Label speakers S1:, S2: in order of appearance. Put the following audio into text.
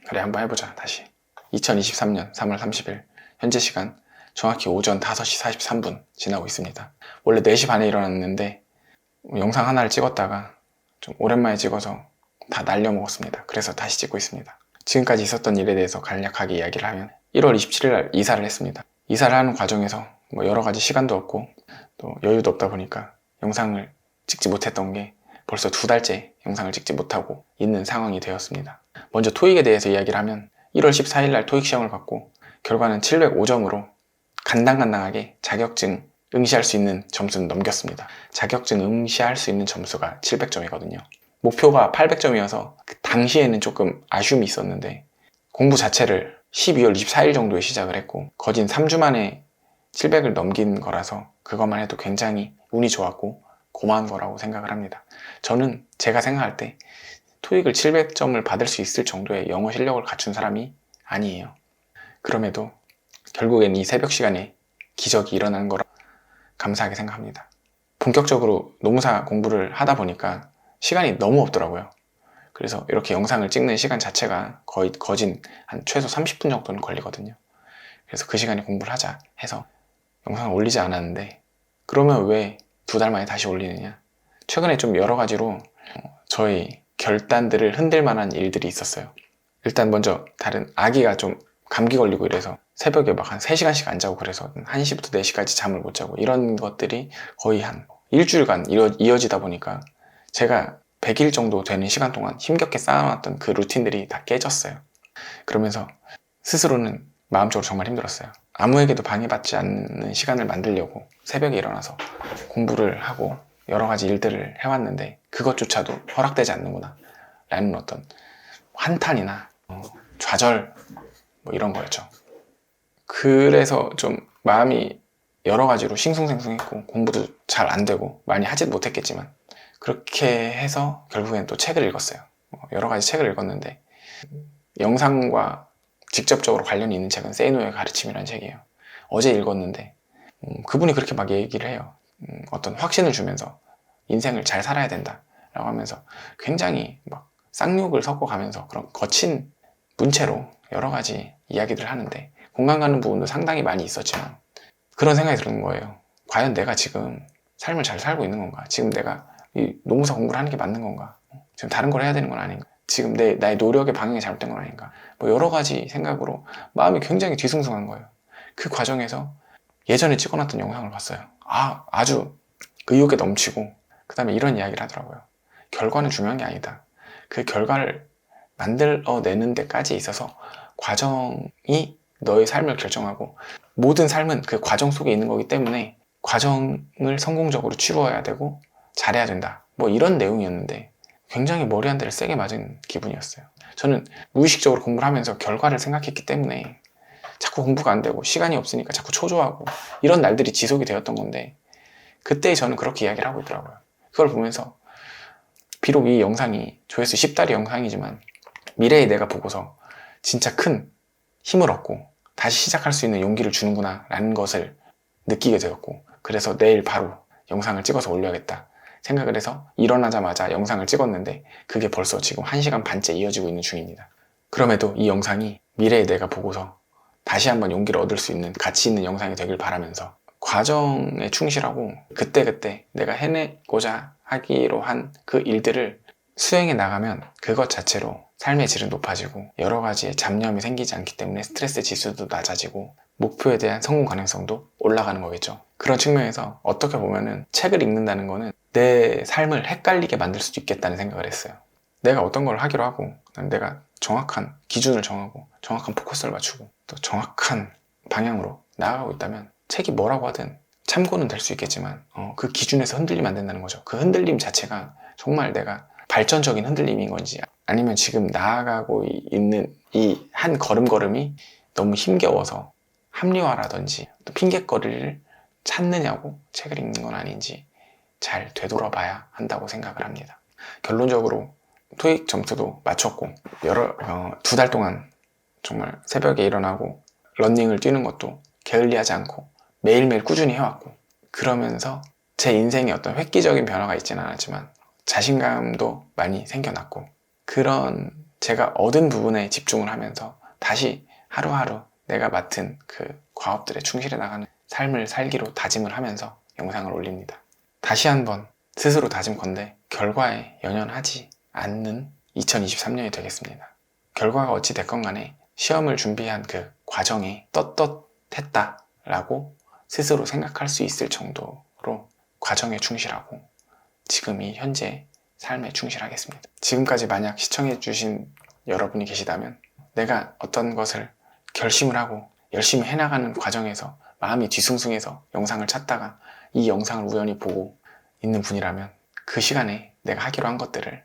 S1: 그래, 한번 해보자. 다시 2023년 3월 30일 현재 시간 정확히 오전 5시 43분 지나고 있습니다. 원래 4시 반에 일어났는데 영상 하나를 찍었다가 좀 오랜만에 찍어서 다 날려먹었습니다. 그래서 다시 찍고 있습니다. 지금까지 있었던 일에 대해서 간략하게 이야기를 하면 1월 27일 날 이사를 했습니다. 이사를 하는 과정에서 여러 가지 시간도 없고 또 여유도 없다 보니까 영상을 찍지 못했던 게 벌써 2달째 영상을 찍지 못하고 있는 상황이 되었습니다. 먼저 토익에 대해서 이야기를 하면 1월 14일 날 토익 시험을 봤고 결과는 705점으로 간당간당하게 자격증 응시할 수 있는 점수는 넘겼습니다. 자격증 응시할 수 있는 점수가 700점이거든요. 목표가 800점이어서 당시에는 조금 아쉬움이 있었는데 공부 자체를 12월 24일 정도에 시작을 했고 거진 3주 만에 700을 넘긴 거라서 그것만 해도 굉장히 운이 좋았고 고마운 거라고 생각을 합니다. 저는 제가 생각할 때 토익을 700점을 받을 수 있을 정도의 영어 실력을 갖춘 사람이 아니에요. 그럼에도 결국엔 이 새벽 시간에 기적이 일어나는 거라 감사하게 생각합니다. 본격적으로 노무사 공부를 하다 보니까 시간이 너무 없더라고요. 그래서 이렇게 영상을 찍는 시간 자체가 거진 한 최소 30분 정도는 걸리거든요. 그래서 그 시간에 공부를 하자 해서 영상을 올리지 않았는데 그러면 왜 2달 만에 다시 올리느냐? 최근에 좀 여러 가지로 저의 결단들을 흔들 만한 일들이 있었어요. 일단 먼저 다른 아기가 좀 감기 걸리고 이래서 새벽에 막 한 3시간씩 안 자고 그래서 1시부터 4시까지 잠을 못 자고 이런 것들이 거의 한 일주일간 이어지다 보니까 제가 100일 정도 되는 시간 동안 힘겹게 쌓아놨던 그 루틴들이 다 깨졌어요. 그러면서 스스로는 마음적으로 정말 힘들었어요. 아무에게도 방해받지 않는 시간을 만들려고 새벽에 일어나서 공부를 하고 여러 가지 일들을 해왔는데 그것조차도 허락되지 않는구나 라는 어떤 한탄이나 좌절 이런 거였죠. 그래서 좀 마음이 여러 가지로 싱숭생숭했고 공부도 잘 안 되고 많이 하지도 못했겠지만 그렇게 해서 결국엔 또 책을 읽었어요. 여러 가지 책을 읽었는데 영상과 직접적으로 관련이 있는 책은 세이노의 가르침이라는 책이에요. 어제 읽었는데 그분이 그렇게 막 얘기를 해요. 어떤 확신을 주면서 인생을 잘 살아야 된다 라고 하면서 굉장히 막 쌍욕을 섞어가면서 그런 거친 문체로 여러 가지 이야기들을 하는데 공감 가는 부분도 상당히 많이 있었지만 그런 생각이 드는 거예요. 과연 내가 지금 삶을 잘 살고 있는 건가? 지금 내가 이 노무사 공부를 하는 게 맞는 건가? 지금 다른 걸 해야 되는 건 아닌가? 지금 나의 노력의 방향이 잘못된 건 아닌가? 여러 가지 생각으로 마음이 굉장히 뒤숭숭한 거예요. 그 과정에서 예전에 찍어놨던 영상을 봤어요. 아주 의욕에 넘치고 그 다음에 이런 이야기를 하더라고요. 결과는 중요한 게 아니다. 그 결과를 만들어내는 데까지 있어서 과정이 너의 삶을 결정하고 모든 삶은 그 과정 속에 있는 거기 때문에 과정을 성공적으로 치루어야 되고 잘해야 된다. 이런 내용이었는데 굉장히 머리 한 대를 세게 맞은 기분이었어요. 저는 무의식적으로 공부를 하면서 결과를 생각했기 때문에 자꾸 공부가 안 되고 시간이 없으니까 자꾸 초조하고 이런 날들이 지속이 되었던 건데 그때 저는 그렇게 이야기를 하고 있더라고요. 그걸 보면서 비록 이 영상이 조회수 10달이 영상이지만 미래의 내가 보고서 진짜 큰 힘을 얻고 다시 시작할 수 있는 용기를 주는구나 라는 것을 느끼게 되었고 그래서 내일 바로 영상을 찍어서 올려야겠다 생각을 해서 일어나자마자 영상을 찍었는데 그게 벌써 지금 1시간 반째 이어지고 있는 중입니다. 그럼에도 이 영상이 미래의 내가 보고서 다시 한번 용기를 얻을 수 있는 가치 있는 영상이 되길 바라면서 과정에 충실하고 그때그때 내가 해내고자 하기로 한 그 일들을 수행해 나가면 그것 자체로 삶의 질은 높아지고 여러 가지의 잡념이 생기지 않기 때문에 스트레스 지수도 낮아지고 목표에 대한 성공 가능성도 올라가는 거겠죠. 그런 측면에서 어떻게 보면은 책을 읽는다는 거는 내 삶을 헷갈리게 만들 수도 있겠다는 생각을 했어요. 내가 어떤 걸 하기로 하고 내가 정확한 기준을 정하고 정확한 포커스를 맞추고 또 정확한 방향으로 나아가고 있다면 책이 뭐라고 하든 참고는 될 수 있겠지만 그 기준에서 흔들리면 안 된다는 거죠. 그 흔들림 자체가 정말 내가 발전적인 흔들림인 건지 아니면 지금 나아가고 있는 이 한 걸음걸음이 너무 힘겨워서 합리화라든지 또 핑곗거리를 찾느냐고 책을 읽는 건 아닌지 잘 되돌아봐야 한다고 생각을 합니다. 결론적으로 토익 점수도 맞췄고 2달 동안 정말 새벽에 일어나고 러닝을 뛰는 것도 게을리하지 않고 매일매일 꾸준히 해왔고 그러면서 제 인생에 어떤 획기적인 변화가 있지는 않았지만 자신감도 많이 생겨났고 그런 제가 얻은 부분에 집중을 하면서 다시 하루하루 내가 맡은 그 과업들에 충실해 나가는 삶을 살기로 다짐을 하면서 영상을 올립니다. 다시 한번 스스로 다짐 건데 결과에 연연하지 않는 2023년이 되겠습니다. 결과가 어찌 됐건 간에 시험을 준비한 그 과정에 떳떳했다 라고 스스로 생각할 수 있을 정도로 과정에 충실하고 지금 이 현재 삶에 충실하겠습니다. 지금까지 만약 시청해주신 여러분이 계시다면 내가 어떤 것을 결심을 하고 열심히 해나가는 과정에서 마음이 뒤숭숭해서 영상을 찾다가 이 영상을 우연히 보고 있는 분이라면 그 시간에 내가 하기로 한 것들을